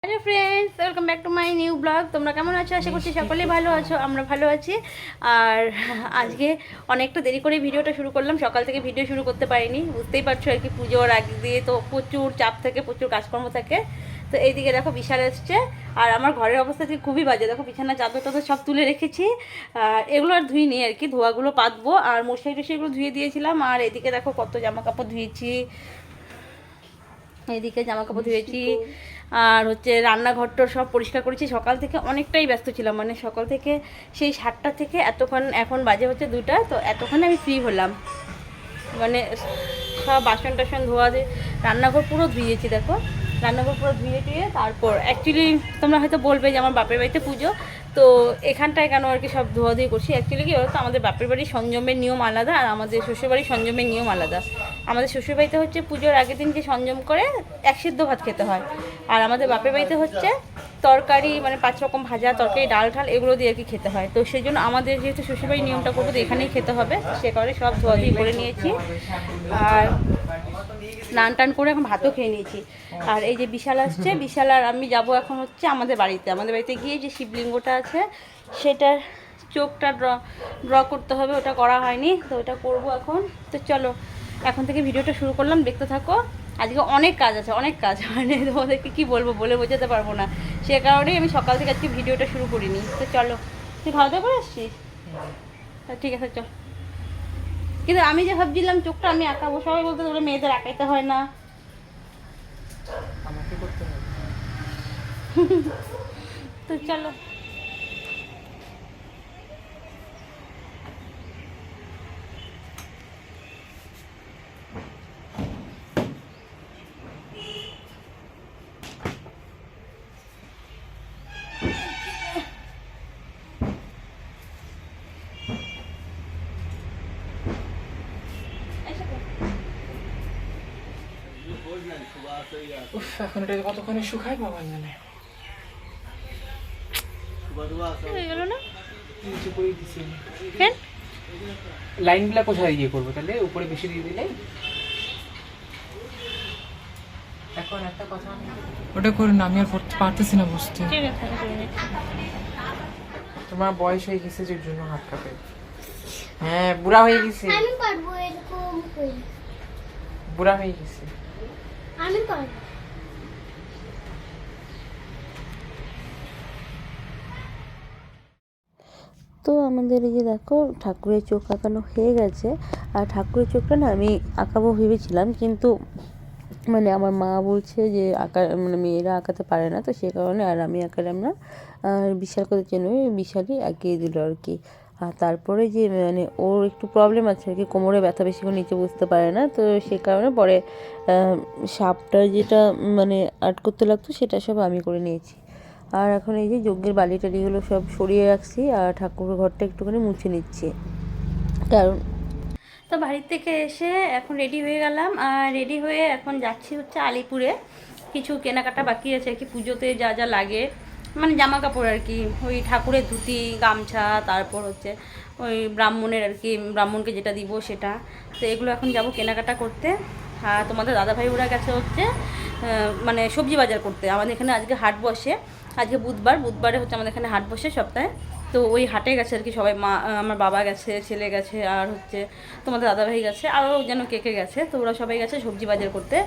Hello friends, welcome back to my new blog. তোমরা কেমন আছো? আশা করছি সকলেই ভালো আছো। আমরা ভালো আছি। আর আজকে অনেকটা দেরি করে ভিডিওটা শুরু করলাম, সকাল থেকে ভিডিও শুরু করতে পারিনি, বুঝতেই পারছো আর কি। পুজোর আগে দিয়ে তো প্রচুর চাপ থাকে, প্রচুর কাজকর্ম থাকে। তো এইদিকে দেখো বিশাল এসছে, আর আমার ঘরের অবস্থা ঠিক খুবই বাজে। দেখো বিছানা চাদর টাদর সব তুলে রেখেছি, আর এগুলো আর ধুইনি আর কি, ধোয়াগুলো পাতবো। আর মশারি টশারিগুলো ধুয়ে দিয়েছিলাম। আর এদিকে দেখো কত জামা কাপড় ধুয়েছি, এদিকে জামা কাপড় ধুয়েছি। আর হচ্ছে রান্নাঘরটা সব পরিষ্কার করেছি। সকাল থেকে অনেকটাই ব্যস্ত ছিলাম, মানে সকাল থেকে সেই 7টা থেকে এতক্ষণ, এখন বাজে হচ্ছে 2টা, তো এতক্ষণে আমি ফ্রি হলাম। মানে সব বাসন টাসন ধোয়া দিয়ে রান্নাঘর পুরো ধুয়েছি। দেখো রান্নাঘর পুরো ধুয়ে টুয়ে তারপর অ্যাকচুয়ালি তোমরা হয়তো বলবে যে আমার বাপের বাড়িতে পুজো, তো এখানটায় কেন আর কি সব ধোয়াধুয়ি করছি। অ্যাকচুয়ালি কি বলতো, আমাদের বাপের বাড়ির সংযমের নিয়ম আলাদা, আর আমাদের শ্বশুরবাড়ির সংযমের নিয়ম আলাদা। আমাদের শ্বশুরবাড়িতে হচ্ছে পুজোর আগের দিন যে সংযম করে 1 সিদ্ধ ভাত খেতে হয়, আর আমাদের বাপের বাড়িতে হচ্ছে তরকারি, মানে 5 রকম ভাজা তরকারি, ডাল ঠাল এগুলো দিয়ে আর কি খেতে হয়। তো সেই জন্য আমাদের যেহেতু শ্বশুরবাড়ির নিয়মটা করবো, তো এখানেই খেতে হবে, সে কারণে সব ধোয়াধুয়ি করে নিয়েছি। আর স্নান টান করে এখন ভাতও খেয়ে নিয়েছি। আর এই যে বিশাল আসছে, বিশাল আর আমি যাব এখন হচ্ছে আমাদের বাড়িতে গিয়ে যে শিবলিঙ্গটা আছে সেটার চোখটা ড্র করতে হবে, ওটা করা হয়নি, তো ওটা করব এখন। তো চলো এখন থেকে ভিডিওটা শুরু করলাম, দেখতে থাকো। আজকে অনেক কাজ আছে, অনেক কাজ, মানে তোমাদেরকে কী বলবো, বলে বোঝাতে পারবো না। সে কারণেই আমি সকাল থেকে আজকে ভিডিওটা শুরু করিনি। তো চলো, তুই খাওয়া দাওয়া করে আসছিস? ঠিক আছে চল। কিন্তু আমি যে ভাবছিলাম চোখটা আমি আঁকাবো, সবাই বলতে তোরা মেয়েদের আঁকাইতে হয় না, আমাকে করতে হবে। তো চলো। উফ, এখন এটা কতক্ষণে শুকায় বাবা জানে। হয়ে গেল না? নিচে করে দিছি। কেন লাইনগুলা কোথায় ইয়ে করবো তাহলে? উপরে বেশি দিয়ে দিলে এখন একটা কথা ওটা করে না, আমি আর পারতেছি না বুঝতে। ঠিক আছে আমি করে নিচ্ছি। তোমার বয়স হয়ে গেছে যে জন্য হাত কাঁপে। হ্যাঁ, বুড়া হয়ে গেছে, আমি পারবো এরকম করে। বুড়া হয়ে গেছে। আমি পারবো। তো আমাদের এই যে দেখো ঠাকুরের চোখ আঁকানো হয়ে গেছে। আর ঠাকুরের চোখটা না আমি আঁকাবো ভেবেছিলাম, কিন্তু মানে আমার মা বলছে যে মানে মেয়েরা আঁকাতে পারে না, তো সে কারণে আর আমি আঁকালাম না। আর বিশাল কথা চেন, বিশালই আঁকিয়ে দিল আর কি। আর তারপরে যে মানে ওর একটু প্রবলেম আছে আর কি, কোমরে ব্যথা, বেশি করে নিচে বুঝতে পারে না, তো সে কারণে পরে সাপটা যেটা মানে আর্ট করতে লাগতো সেটা সব আমি করে নিয়েছি। আর এখন এই যে যজ্ঞের বালি টালিগুলো সব সরিয়ে রাখছি, আর ঠাকুরের ঘরটা একটুখানি মুছে নিচ্ছি। কারণ তো বাড়ির থেকে এসে এখন রেডি হয়ে গেলাম, আর রেডি হয়ে এখন যাচ্ছি হচ্ছে আলিপুরে। কিছু কেনাকাটা বাকি আছে আর কি, পুজোতে যা যা লাগে, মানে জামা কাপড় আর কি, ওই ঠাকুরের ধুতি, গামছা, তারপর হচ্ছে ওই ব্রাহ্মণের আর কি, ব্রাহ্মণকে যেটা দিব সেটা। তো এগুলো এখন যাব কেনাকাটা করতে। আর তোমাদের দাদাভাই ওরা গেছে হচ্ছে মানে সবজি বাজার করতে। আমাদের এখানে আজকে হাট বসে, আজকে বুধবারে হচ্ছে আমাদের এখানে হাট বসে সপ্তাহে। তো ওই হাটে গেছে আর কি সবাই, মা, আমার বাবা গেছে, ছেলে গেছে, আর হচ্ছে তোমাদের দাদাভাই গেছে, আরও যেন কে কে গেছে, তো ওরা সবাই গেছে সবজি বাজার করতে।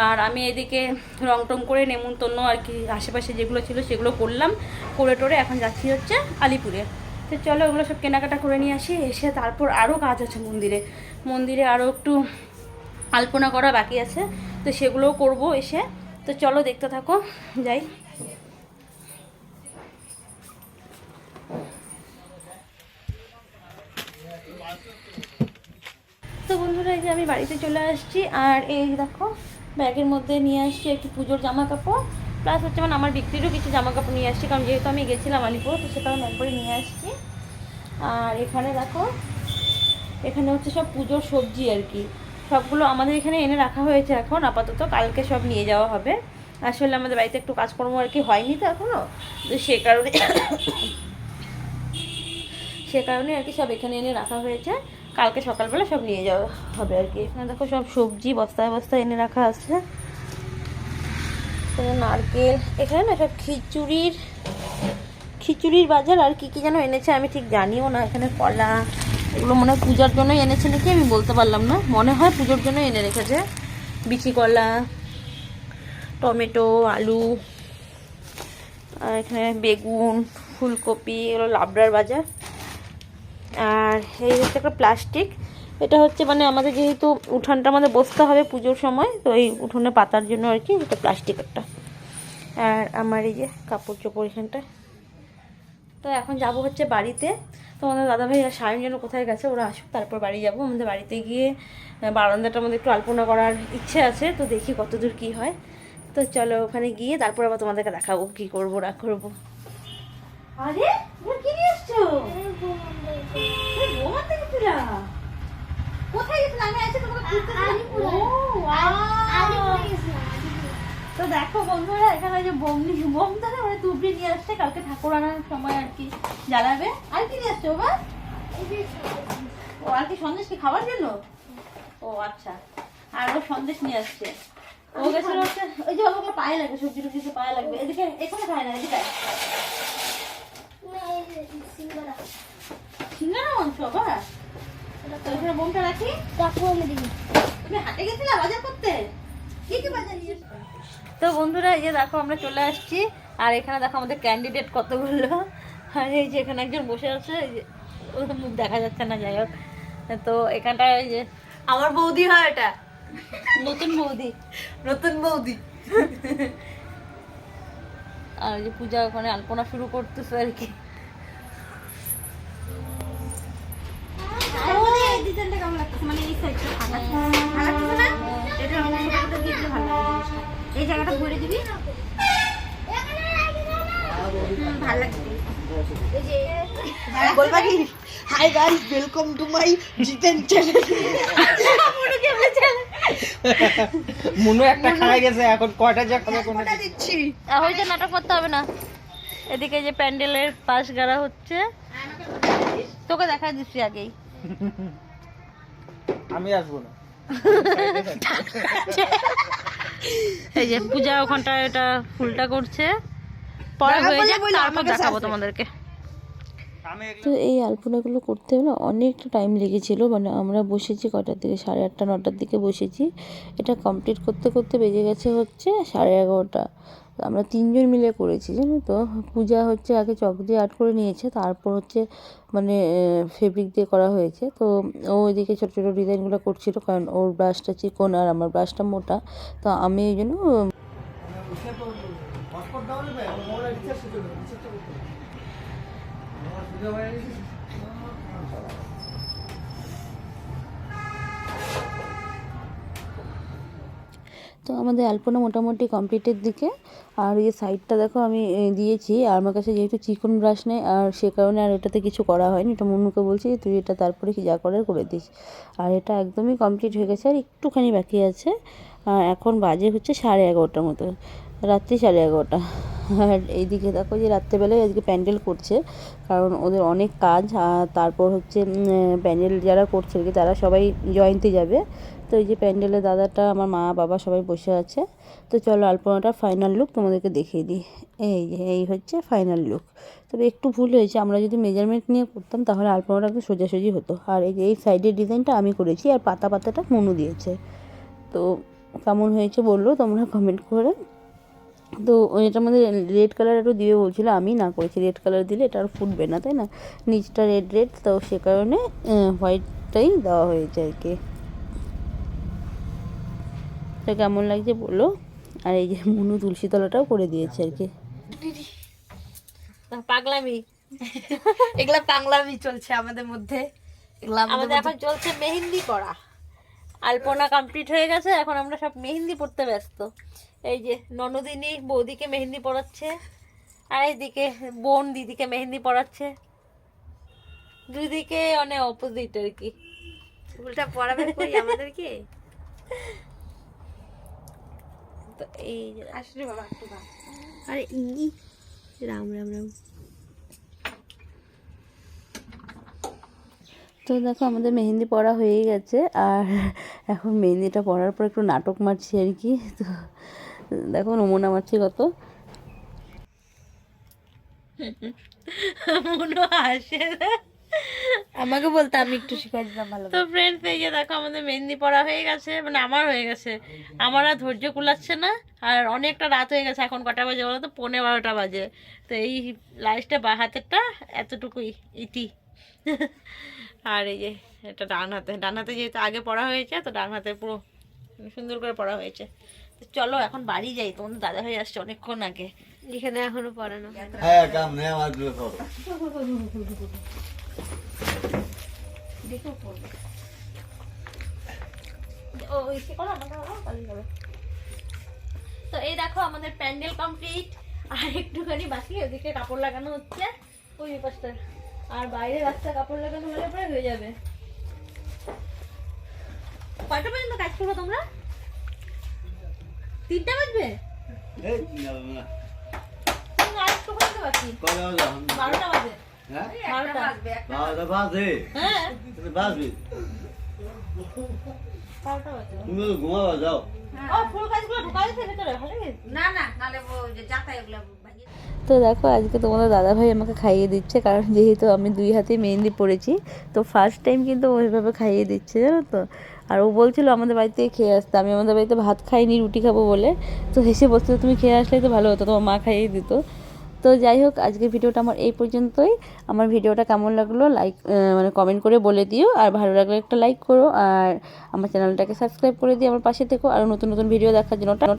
আর আমি এদিকে রং টং করে নেমন্তন্ন আর কি আশেপাশে যেগুলো ছিল সেগুলো করলাম, করে টোরে এখন যাচ্ছি হচ্ছে আলিপুরে। তো চলো ওগুলো সব কেনাকাটা করে নিয়ে আসি, এসে তারপর আরও কাজ আছে মন্দিরে আরও একটু আলপনা করা বাকি আছে, তো সেগুলোও করব এসে। তো চলো দেখতে থাকো, যাই। তো বন্ধুরা এই যে আমি বাড়িতে চলে আসছি, আর এই দেখো ব্যাগের মধ্যে নিয়ে আসছি একটু পুজোর জামা কাপড়, প্লাস হচ্ছে মানে আমার বিক্রিরও কিছু জামা কাপড় নিয়ে আসছি, কারণ যেহেতু আমি গেছিলাম আলিপুর, তো সে কারণে একবারে নিয়ে আসছি। আর এখানে দেখো, এখানে হচ্ছে সব পুজোর সবজি আর কি, সবগুলো আমাদের এখানে এনে রাখা হয়েছে এখন আপাতত, কালকে সব নিয়ে যাওয়া হবে। আসলে আমাদের বাড়িতে একটু কাজকর্ম আর কি হয়নি তো এখনও, তো সে কারণে আর কি সব এখানে এনে রাখা হয়েছে, কালকে সকালবেলা সব নিয়ে যাওয়া হবে আর কি। এখানে দেখো সব সবজি বস্তায় বস্তায় এনে রাখা আছে। এখানে নারকেল, এখানে না সব খিচুড়ির বাজার আর কি কি যেন এনেছে আমি ঠিক জানিও না। এখানে কলা, এগুলো মনে হয় পূজার জন্যই এনেছে নাকি আমি বলতে পারলাম না, মনে হয় পুজোর জন্য এনে রেখেছে। বিচি কলা, টমেটো, আলু, আর এখানে বেগুন, ফুলকপি, এগুলো লাবড়ার বাজার। আর এই হচ্ছে একটা প্লাস্টিক, এটা হচ্ছে মানে আমাদের যেহেতু উঠানটা আমাদের বসতে হবে পুজোর সময়, তো এই উঠোনে পাতার জন্য আর কি এটা প্লাস্টিক একটা। আর আমার এই যে কাপড় চোপড় এখানটায়। তো এখন যাব হচ্ছে বাড়িতে। তো আমাদের দাদাভাই আর সায়ন যেন কোথায় গেছে, ওরা আসুক তারপর বাড়ি যাব। আমাদের বাড়িতে গিয়ে বারান্দাটার মধ্যে একটু আলপনা করার ইচ্ছে আছে, তো দেখি কতদূর কি হয়। তো চলো ওখানে গিয়ে তারপর আবার তোমাদেরকে দেখাবো কি করবো না করবো। আরে কি নিয়ে এসছো? কোথায় গেছিল? আমি আছি তোমাকে তো দেখো বন্ধুরা, এখানে যে বোম ধরে মানে তুবড়ি নিয়ে আসছে, কালকে ঠাকুর আনার সময় আর কি জ্বালাবে। আর কি নিয়ে আসছো বাবা? ও আর কি সন্দেশ, কি খাবার জন্য? ও আচ্ছা, আর ও সন্দেশ নিয়ে আসছে। ও গেছিল হচ্ছে ওই যে বাবা পায়ে লাগবে, সবজি টুবজিতে পায়ে লাগবে। এদিকে এখানে খায় না, এদিকে সিঙ্গারা মাংস বাবা। তো এখানে বোমটা রাখি। তুমি হাটে গেছিলা বাজার করতে? কি কি বাজার নিয়ে এসছো? তো বন্ধুরা এই যে দেখো আমরা চলে আসছি, আর এখানে দেখো আমাদের ক্যান্ডিডেট কতগুলো। আর এই যে এখানে একজন বসে আছে, এই যে ওর তো মুখ দেখা যাচ্ছে না, যাই হোক। তো এখানটা এই যে আমার বৌদি হয় এটা, নতুন বৌদি। আর এই যে পূজা ওখানে আলপনা শুরু করতেছে আর কি। কেমন লাগতেছে? মানে এই সাইডটা ফাঁকা ভালো লাগতেছে না? এটা অন্য জায়গাটা দিয়ে দিলে ভালো লাগবে। এই জায়গাটা ভরে দিবি, ভালো লাগবে। বলবা কি, hi guys, welcome to my Jiten channel. Munu একটা খাই গেছে, এখন কয়টা যা খাবে কোনটা দিচ্ছি। হইছে নাটক করতে হবে না। এদিকে যে প্যান্ডেলের পাশ গাড়া হচ্ছে, তোকে দেখা দিচ্ছি আগেই। আমি আসবো না। এই যে পূজা ওখানটা এটা ফুলটা করছে, পরে হয়ে যাক তারপর দেখাবো তোমাদেরকে। তো এই আলপনাগুলো করতে না অনেকটা টাইম লেগেছিল, মানে আমরা বসেছি কটার দিকে, 8:30 9টার দিকে বসেছি। এটা কমপ্লিট করতে করতে বেজে গেছে হচ্ছে 11:30। আমরা 3 জন মিলে করেছি জানো তো। পূজা হচ্ছে আগে চক দিয়ে আর্ট করে নিয়েছে, তারপর হচ্ছে মানে ফেব্রিক দিয়ে করা হয়েছে। তো ও ওইদিকে ছোটো ছোটো ডিজাইনগুলো করছিল, কারণ ওর ব্রাশটা চিকন আর আমার ব্রাশটা মোটা। তো আমি এই জন্য তো আমাদের আলপনা মোটামুটি কমপ্লিটের দিকে। আর এই সাইডটা দেখো আমি দিয়েছি, আর আমার কাছে যেহেতু চিকন ব্রাশ নেই, আর সে কারণে আর এটাতে কিছু করা হয়নি। এটা মুন্নুকে বলছি যে তুই এটা তারপরে কি যা করার করে দিস। আর এটা একদমই কমপ্লিট হয়ে গেছে, আর একটুখানি বাকি আছে। এখন বাজে হচ্ছে 11:30 মতো, রাত্রি 11:30। আর এইদিকে দেখো যে রাত্রেবেলায় আজকে প্যান্ডেল করছে, কারণ ওদের অনেক কাজ। আর তারপর হচ্ছে প্যান্ডেল যারা করছে আর কি, তারা সবাই জয়ন্তী যাবে। তো এই যে প্যান্ডেলের দাদাটা, আমার মা বাবা সবাই বসে আছে। তো চলো আলপনাটা ফাইনাল লুক তোমাদেরকে দেখিয়ে দিই। এই যে এই হচ্ছে ফাইনাল লুক। তবে একটু ভুল হয়েছে, আমরা যদি মেজারমেন্ট নিয়ে করতাম তাহলে আলপনাটা একটু সোজাসুজি হতো। আর এই যে এই সাইডের ডিজাইনটা আমি করেছি, আর পাতাটা মনু দিয়েছে। তো কেমন হয়েছে বললো তোমরা কমেন্ট করে। তো এটার মধ্যে রেড কালার একটু দিবে বলছিলো, আমি না করেছি। রেড কালার দিলে এটা আর ফুটবে না, তাই না? নিচটা রেড, তো সে কারণে হোয়াইটটাই দেওয়া হয়েছে আর কি। তো কেমন লাগছে বলো। আর এই যে মুনু তুলসী তলাটাও করে দিয়েছে আর কি। পাগলামি, এগুলা পাগলামি চলছে আমাদের মধ্যে। আমাদের এখন চলছে মেহেন্দি পড়া। আলপনা কমপ্লিট হয়ে গেছে, এখন আমরা সব মেহেন্দি পড়তে ব্যস্ত। এই যে ননদিনী বৌদিকে মেহেন্দি পড়াচ্ছে, আর এইদিকে বোন দিদিকে মেহেন্দি পড়াচ্ছে। দুদিকে অনেক অপোজিট আর কি। উল্টা পড়াবে কই আমাদেরকে। তো এই আসলে বাবা একটু বা, আরে ই রাম রাম রাম। তো দেখো আমাদের মেহেন্দি পড়া হয়ে গেছে, আর এখন মেহেন্দিটা পড়ার পর একটু নাটক মারছি আর কি। তো দেখো নমুনা মারছি কত। মনে আসে আমাকে বলতে আমি একটু শিখাই দিতাম ভালো। তো ফ্রেন্ডস এই যে দেখো আমাদের মেহেন্দি পড়া হয়ে গেছে, মানে আমার হয়ে গেছে, আমার আর ধৈর্য কুলাচ্ছে না, আর অনেকটা রাত হয়ে গেছে। এখন কটা বাজে বলো তো? 11:30 বাজে। তো এই লাস্টে বা হাতেরটা এতটুকুই ইটি। আর এই যে এটা ডান হাতে যেহেতু আগে পড়া হয়েছে, তো ডান হাতে পুরো সুন্দর করে পড়া হয়েছে। তো চলো এখন বাড়ি যাই, তোমাদের দাদা হয়ে আসছে অনেকক্ষণ আগে, এখানে এখনো পড়ানো। হ্যাঁ কাম নেই আমার গুলো করো। তো এই দেখো আমাদের প্যান্ডেল কমপ্লিট, আর একটুখানি বাকি, ওদিকে কাপড় লাগানো হচ্ছে ওই পাশটা, আর বাইরে রাস্তা কাপড় লাগানো হলে পরে হয়ে যাবে। কয়টা পর্যন্ত কাজ করবো তোমরা? 3টা বাজবে? এই যাবো না। আর একটুখানি তো বাকি, কবে যাবো? 12টা বাজে। হ্যাঁ? 12টা। বারোটা বাজে। হ্যাঁ, তুমি বাজবে। 12টা বাজে। তুমি তো ঘুমাবা যাও। ও ফুল গাছগুলো ঢোকা দিতে ভেতরে, ভালো লাগে? তো দেখো আজকে তোমাদের দাদাভাই আমাকে খাইয়ে দিচ্ছে, কারণ যেহেতু আমি 2 হাতে মেহেন্দি পড়েছি, তো ফার্স্ট টাইম কিন্তু ওইভাবে খাইয়ে দিচ্ছে, জানো তো। আর ও বলছিল আমাদের বাড়িতে খেয়ে আসতে, আমি আমাদের বাড়িতে ভাত খাইনি, রুটি খাবো বলে। তো হেসে বলছিল তুমি খেয়ে আসলেই তো ভালো হতো, তোমার মা খাইয়ে দিত। তো যাই হোক, আজকের ভিডিওটা আমার এই পর্যন্তই। আমার ভিডিওটা কেমন লাগলো মানে কমেন্ট করে বলে দিও, আর ভালো লাগলে একটা লাইক করো, আর আমার চ্যানেলটাকে সাবস্ক্রাইব করে দিও, আমার পাশে থেকো আরও নতুন নতুন ভিডিও দেখার জন্য।